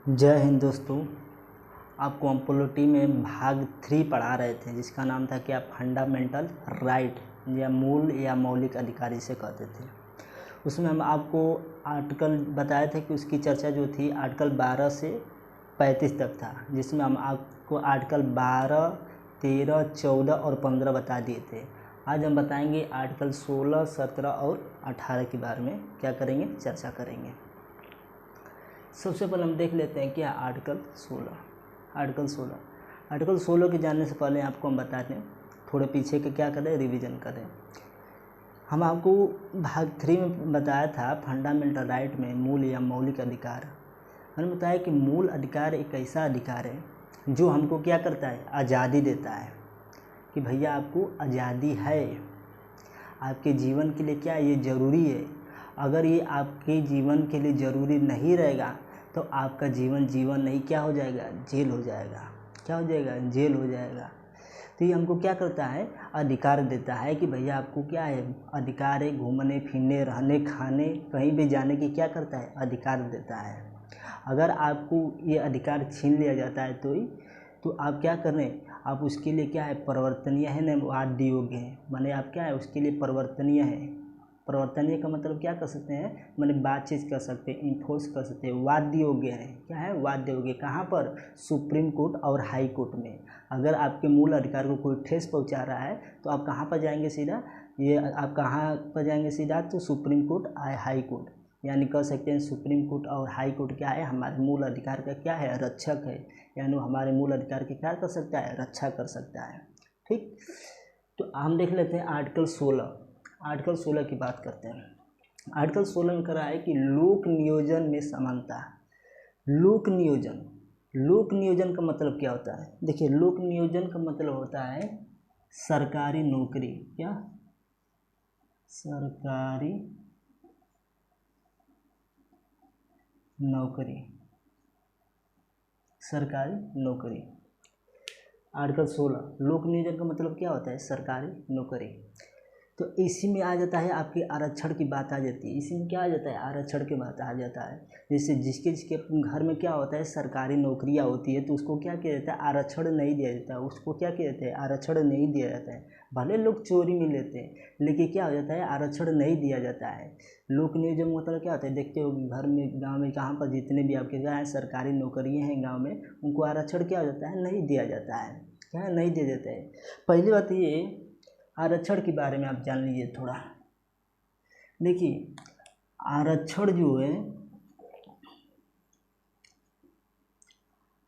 जय हिंद दोस्तों। आपको हम पॉलिटी में भाग 3 पढ़ा रहे थे जिसका नाम था कि आप फंडामेंटल राइट या मूल या मौलिक अधिकार इसे कहते थे। उसमें हम आपको आर्टिकल बताए थे कि उसकी चर्चा जो थी आर्टिकल 12 से 35 तक था, जिसमें हम आपको आर्टिकल 12, 13, 14 और 15 बता दिए थे। आज हम बताएंगे आर्टिकल 16, 17 और 18 के बारे में क्या करेंगे, चर्चा करेंगे। सबसे पहले हम देख लेते हैं क्या आर्टिकल 16। आर्टिकल 16 के जानने से पहले आपको हम बताते हैं, थोड़े पीछे के क्या करें, रिवीजन करें। हम आपको भाग 3 में बताया था फंडामेंटल राइट में मूल या मौलिक अधिकार। हमने बताया कि मूल अधिकार एक ऐसा अधिकार है जो हमको क्या करता है, आज़ादी देता है कि भैया आपको आज़ादी है, आपके जीवन के लिए क्या ये ज़रूरी है। अगर ये आपके जीवन के लिए ज़रूरी नहीं रहेगा तो आपका जीवन नहीं, क्या हो जाएगा, जेल हो जाएगा। क्या हो जाएगा, जेल हो जाएगा। तो ये हमको क्या करता है, अधिकार देता है कि भैया आपको क्या है, अधिकार है घूमने फिरने, रहने, खाने, कहीं भी जाने की क्या करता है, अधिकार देता है। अगर आपको ये अधिकार छीन लिया जाता है तो आप क्या कर रहे हैं, आप उसके लिए क्या है, परिवर्तनीय है ना, वाद्य योग्य है, माने आप क्या है उसके लिए परिवर्तनीय है। परिवर्तनीय का मतलब क्या कर सकते हैं, माने बातचीत कर सकते हैं, इन्फोर्स कर सकते हैं। वाद्य योग्य है, क्या है, वाद्य योग्य। कहाँ पर, सुप्रीम कोर्ट और हाई कोर्ट में। अगर आपके मूल अधिकार को कोई ठेस पहुंचा रहा है तो आप कहाँ पर जाएंगे सीधा, ये आप कहाँ पर जाएंगे सीधा, तो सुप्रीम कोर्ट, हाई कोर्ट। यानी कह सकते हैं सुप्रीम कोर्ट और हाई कोर्ट क्या है, हमारे मूल अधिकार का क्या है, रक्षक है। यानी हमारे मूल अधिकार की क्या कर सकता है, रक्षा कर सकता है। ठीक, तो हम देख लेते हैं आर्टिकल 16। आर्टिकल 16 की बात करते हैं। आर्टिकल 16 में करा है कि लोक नियोजन में समानता। लोक नियोजन का मतलब क्या होता है, देखिए लोक नियोजन का मतलब होता है सरकारी नौकरी, क्या, सरकारी नौकरी। आर्टिकल 16 लोक नियोजन का मतलब क्या होता है, सरकारी नौकरी। तो इसी में आ जाता है आपके आरक्षण की बात आ जाती है। इसी में क्या आ जाता है, आरक्षण की बात आ जाता है। जैसे जिसके घर में क्या होता है, सरकारी नौकरियां होती है तो उसको क्या किया जाता है, आरक्षण नहीं दिया जाता है। उसको क्या किया जाता है, आरक्षण नहीं दिया जाता है। भले लोग चोरी में लेते हैं लेकिन क्या हो जाता है, आरक्षण नहीं दिया जाता है। लोक नियोजन मतलब क्या होता है, देखते हो घर में, गाँव में, कहाँ पर जितने भी आपके क्या है सरकारी नौकरियाँ हैं गाँव में, उनको आरक्षण क्या हो जाता है, नहीं दिया जाता है। क्या है, नहीं दिया जाता है। पहली बात ये आरक्षण के बारे में आप जान लीजिए थोड़ा। देखिए आरक्षण जो है,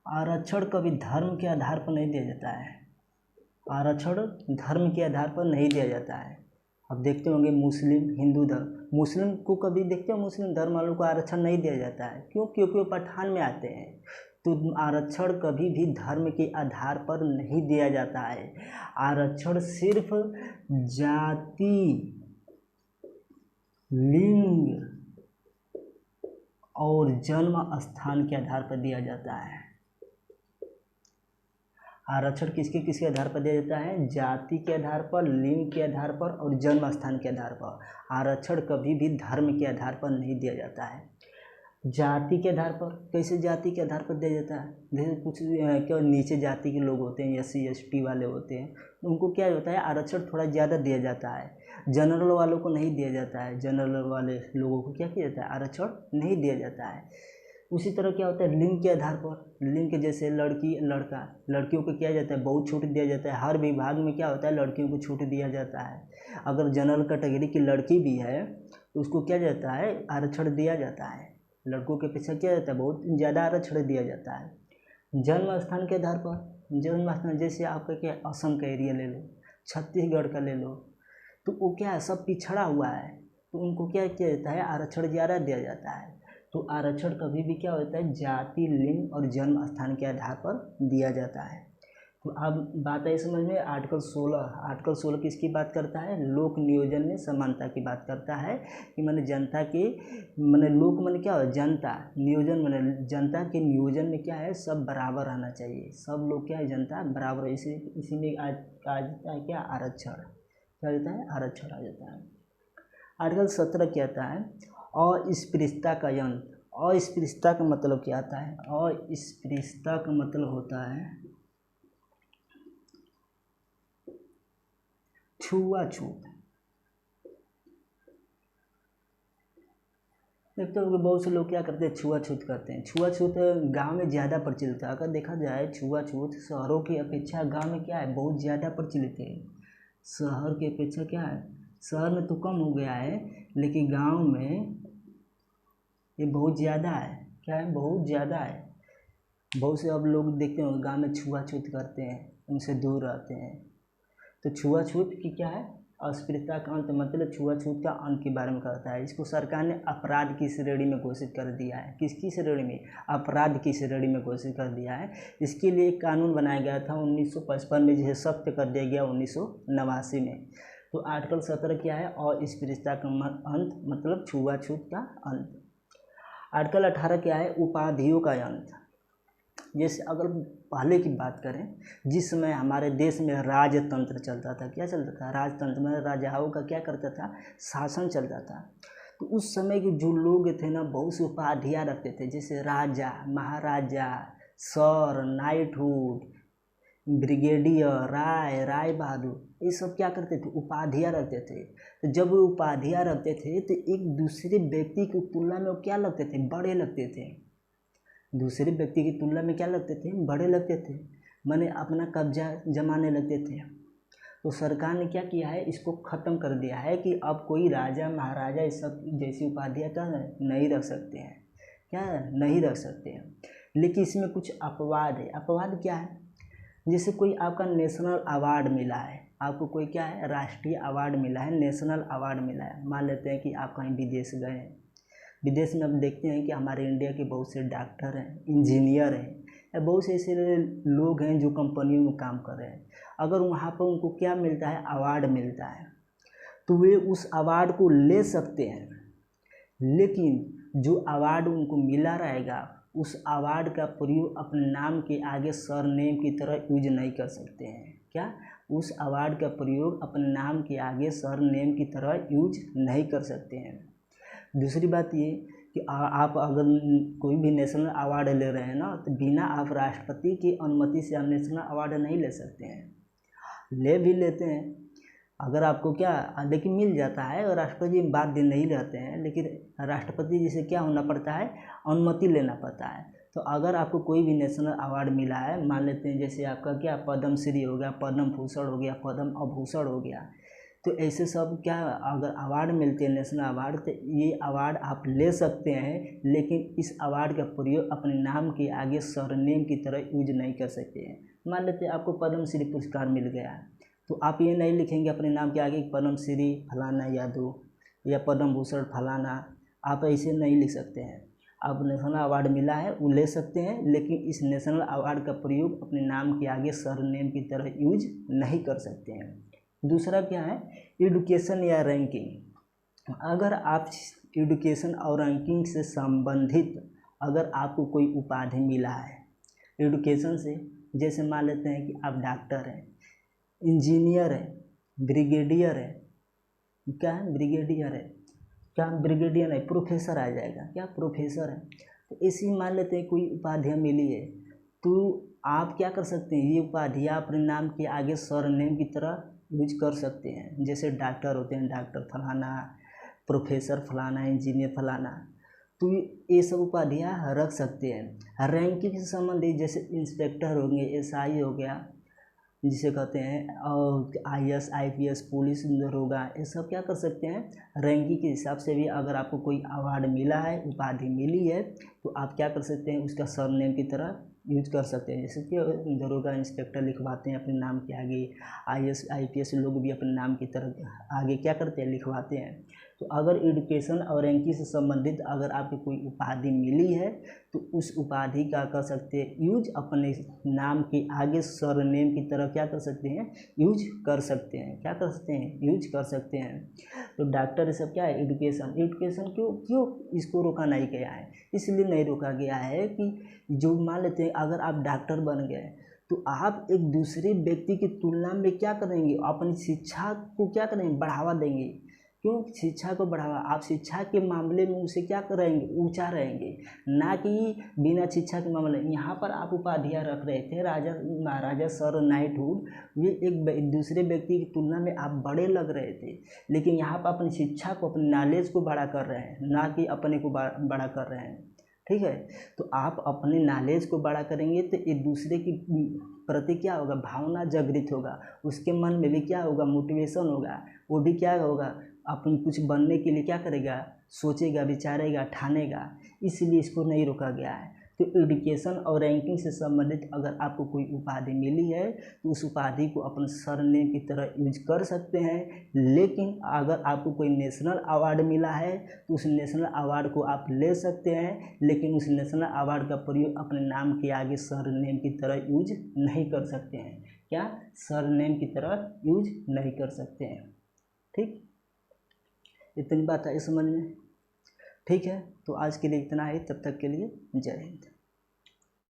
आरक्षण कभी धर्म के आधार पर नहीं दिया जाता है। आरक्षण धर्म के आधार पर नहीं दिया जाता है। अब देखते होंगे मुस्लिम, हिंदू धर्म, मुस्लिम को कभी देखते हो, मुस्लिम धर्म वालों को आरक्षण नहीं दिया जाता है। क्यों, क्योंकि वो पठान में आते हैं। तो आरक्षण कभी भी धर्म के आधार पर नहीं दिया जाता है। आरक्षण सिर्फ जाति, लिंग और जन्म स्थान के आधार पर दिया जाता है। आरक्षण किसके किसके आधार पर दिया जाता है, जाति के आधार पर, लिंग के आधार पर और जन्म स्थान के आधार पर। आरक्षण कभी भी धर्म के आधार पर नहीं दिया जाता है। जाति के आधार पर, कैसे जाति के आधार पर दिया जाता है, जैसे कुछ क्या नीचे जाति के लोग होते हैं, SC ST वाले होते हैं, उनको क्या होता है, आरक्षण थोड़ा ज़्यादा दिया जाता है। जनरल वालों को नहीं दिया जाता है। जनरल वाले लोगों को क्या किया जाता है, आरक्षण नहीं दिया जाता है। उसी तरह क्या होता है, लिंग के आधार पर, लिंग के जैसे लड़की लड़का, लड़कियों को क्या जाता है, बहुत छूट दिया जाता है। हर विभाग में क्या होता है, लड़कियों को छूट दिया जाता है। अगर जनरल कैटेगरी की लड़की भी है तो उसको क्या जाता है, आरक्षण दिया जाता है। लड़कों के पीछे क्या जाता है, बहुत ज़्यादा आरक्षण दिया जाता है। जन्म स्थान के आधार पर, जन्म स्थान जैसे आपका क्या, असम का एरिया ले लो, छत्तीसगढ़ का ले लो, तो वो क्या है, सब पिछड़ा हुआ है, तो उनको क्या किया जाता है, आरक्षण ज़्यादा दिया जाता है। तो आरक्षण कभी भी क्या होता है, जाति, लिंग और जन्म स्थान के आधार पर दिया जाता है। तो अब बात है समझ में, आर्टिकल 16 किसकी बात करता है, लोक नियोजन में समानता की बात करता है। कि मैंने जनता के, मैंने लोक मैंने क्या हो, जनता, नियोजन मैंने जनता के नियोजन में क्या है, सब बराबर रहना चाहिए। सब लोग क्या है, जनता बराबर। इसी में आज आ जाता है क्या, आरक्षण। क्या जाता है, आरक्षण आ जाता है। आर्टिकल 17 क्या आता है, अस्पृश्यता का अंत। अस्पृश्यता का मतलब क्या आता है? अस्पृश्यता का मतलब होता है छुआछूत। देखते हो कि बहुत से लोग क्या करते हैं, छुआछूत करते हैं। छुआछूत गांव में ज़्यादा प्रचलित है। अगर देखा जाए छुआछूत शहरों की अपेक्षा गांव में क्या है, बहुत ज़्यादा प्रचलित है। शहर की अपेक्षा क्या है, शहर में तो कम हो गया है, लेकिन गांव में ये बहुत ज़्यादा है। क्या है, बहुत ज़्यादा है। बहुत से अब लोग देखते हो गांव में छुआछूत करते हैं, उनसे दूर रहते हैं। तो छुआछूत की क्या है, अस्पृश्यता का अंत, मतलब छुआछूत का अंत के बारे में कहता है। इसको सरकार ने अपराध की श्रेणी में घोषित कर दिया है। किसकी श्रेणी में? अपराध की श्रेणी में घोषित कर दिया है। इसके लिए एक कानून बनाया गया था 1955 में, जिसे सख्त कर दिया गया 1989 में। तो आर्टिकल 17 क्या है, अस्पृश्यता का अंत, मतलब छुआछूत का अंत। आर्टिकल 18 क्या है, उपाधियों का अंत। जैसे अगर पहले की बात करें, जिस समय हमारे देश में राजतंत्र चलता था, क्या चलता था, राजतंत्र में राजाओं का क्या करता था, शासन चलता था। तो उस समय के जो लोग थे ना, बहुत सी उपाधियाँ रखते थे, जैसे राजा, महाराजा, sir, knighthood, brigadier, Rai Bahadur, ये सब क्या करते थे, उपाधियाँ रखते थे। तो जब वो उपाधियाँ रखते थे तो एक दूसरे व्यक्ति की तुलना में वो क्या लगते थे, बड़े लगते थे। दूसरे व्यक्ति की तुलना में क्या लगते थे, बड़े लगते थे, माने अपना कब्जा जमाने लगते थे। तो सरकार ने क्या किया है, इसको ख़त्म कर दिया है कि अब कोई राजा महाराजा इस सब जैसी उपाधियाँ का नहीं रख सकते हैं। क्या नहीं रख सकते हैं। लेकिन इसमें कुछ अपवाद है। अपवाद क्या है, जैसे कोई आपका नेशनल अवार्ड मिला है, आपको कोई क्या है, राष्ट्रीय अवार्ड मिला है, नेशनल अवार्ड मिला है। मान लेते हैं कि आप कहीं विदेश गए हैं, विदेश में अब देखते हैं कि हमारे इंडिया के बहुत से डॉक्टर हैं, इंजीनियर हैं, या बहुत से ऐसे लोग हैं जो कंपनियों में काम कर रहे हैं। अगर वहाँ पर उनको क्या मिलता है, अवार्ड मिलता है, तो वे उस अवार्ड को ले सकते हैं। लेकिन जो अवार्ड उनको मिला रहेगा, उस अवार्ड का प्रयोग अपने नाम के आगे सरनेम की तरह यूज नहीं कर सकते हैं। क्या, उस अवार्ड का प्रयोग अपने नाम के आगे सरनेम की तरह यूज नहीं कर सकते हैं। दूसरी बात ये कि आप अगर कोई भी नेशनल अवार्ड ले रहे हैं ना, तो बिना आप राष्ट्रपति की अनुमति से आप नेशनल अवार्ड नहीं ले सकते हैं। ले भी लेते हैं अगर आपको क्या, लेकिन मिल जाता है, और राष्ट्रपति बाध्य नहीं रहते हैं, लेकिन राष्ट्रपति जी से क्या होना पड़ता है, अनुमति लेना पड़ता है। तो अगर आपको कोई भी नेशनल अवार्ड मिला है, मान लेते हैं जैसे आपका क्या पद्म श्री हो गया, पद्म भूषण हो गया, पद्म आभूषण हो गया, तो ऐसे सब क्या, अगर अवार्ड मिलते हैं नेशनल अवार्ड, तो ये अवार्ड आप ले सकते हैं, लेकिन इस अवार्ड का प्रयोग अपने नाम के आगे सरनेम की तरह यूज नहीं कर सकते हैं। मान लेते हैं आपको पद्म श्री पुरस्कार मिल गया, तो आप ये नहीं लिखेंगे अपने नाम के आगे पद्म श्री फलाना यादव या पद्म भूषण फलाना, आप ऐसे नहीं लिख सकते हैं। आप नेशनल अवार्ड मिला है वो ले सकते हैं, लेकिन इस नेशनल अवार्ड का प्रयोग अपने नाम के आगे सरनेम की तरह यूज नहीं कर सकते हैं। दूसरा क्या है, एडुकेशन या रैंकिंग। अगर आप एडुकेशन और रैंकिंग से संबंधित अगर आपको कोई उपाधि मिला है एडुकेशन से, जैसे मान लेते हैं कि आप डॉक्टर हैं, इंजीनियर है, ब्रिगेडियर है, क्या है, ब्रिगेडियर है, क्या ब्रिगेडियर है, प्रोफेसर आ जाएगा, क्या प्रोफेसर है। तो ऐसी मान लेते हैं कोई उपाधियाँ मिली है, तो आप क्या कर सकते हैं, ये उपाधियाँ अपने नाम के आगे सरनेम की तरह यूज कर सकते हैं। जैसे डॉक्टर होते हैं, डॉक्टर फलाना, प्रोफेसर फलाना, इंजीनियर फलाना, तो ये सब उपाधियाँ रख सकते हैं। रैंकिंग से संबंधित जैसे इंस्पेक्टर हो गए, एसआई हो गया जिसे कहते हैं, और आईएएस आईपीएस पुलिस दरोगा, ये सब क्या कर सकते हैं, रैंकिंग के हिसाब से भी अगर आपको कोई अवार्ड मिला है, उपाधि मिली है, तो आप क्या कर सकते हैं, उसका सरनेम की तरह यूज कर सकते हैं। जैसे कि दरोगा इंस्पेक्टर लिखवाते हैं अपने नाम के आगे, आईएएस आईपीएस लोग भी अपने नाम की तरह आगे क्या करते हैं, लिखवाते हैं। तो अगर एडुकेशन और रैंकिंग से संबंधित अगर आपको कोई उपाधि मिली है, तो उस उपाधि का कर सकते हैं यूज अपने नाम के आगे सरनेम की तरह क्या कर सकते हैं, यूज कर सकते हैं। क्या कर सकते हैं, यूज कर सकते हैं। तो डॉक्टर ये सब क्या है, एडुकेशन। एडुकेशन क्यों क्यों इसको रोका नहीं गया है, इसलिए नहीं रोका गया है कि जो मान लेते हैं अगर आप डॉक्टर बन गए, तो आप एक दूसरे व्यक्ति की तुलना में क्या करेंगे, अपनी शिक्षा को क्या करेंगे, बढ़ावा देंगे। क्यों? शिक्षा को बढ़ावा। आप शिक्षा के मामले में उसे क्या करेंगे? ऊंचा रहेंगे, ना कि बिना शिक्षा के मामले। यहाँ पर आप उपाधियाँ रख रहे थे, राजा महाराजा सर नाइटहुड, ये एक दूसरे व्यक्ति की तुलना में आप बड़े लग रहे थे, लेकिन यहाँ पर अपनी शिक्षा को, अपनी नॉलेज को बड़ा कर रहे हैं, ना कि अपने को बड़ा कर रहे हैं। ठीक है, तो आप अपने नॉलेज को बड़ा करेंगे तो एक दूसरे की प्रति क्या होगा? भावना जागृत होगा, उसके मन में भी क्या होगा? मोटिवेशन होगा, वो भी क्या होगा? अपन कुछ बनने के लिए क्या करेगा? सोचेगा, विचारेगा, ठानेगा। इसलिए इसको नहीं रोका गया है। तो एजुकेशन और रैंकिंग से संबंधित अगर आपको कोई उपाधि मिली है तो उस उपाधि को अपन सरनेम की तरह यूज कर सकते हैं, लेकिन अगर आपको कोई नेशनल अवार्ड मिला है तो उस नेशनल अवार्ड को आप ले सकते हैं, लेकिन उस नेशनल अवार्ड का प्रयोग अपने नाम के आगे सरनेम की तरह यूज नहीं कर सकते हैं। क्या? सरनेम की तरह यूज नहीं कर सकते हैं। ठीक, इतनी बात आई समझ में? ठीक है, तो आज के लिए इतना ही, तब तक के लिए जय हिंद।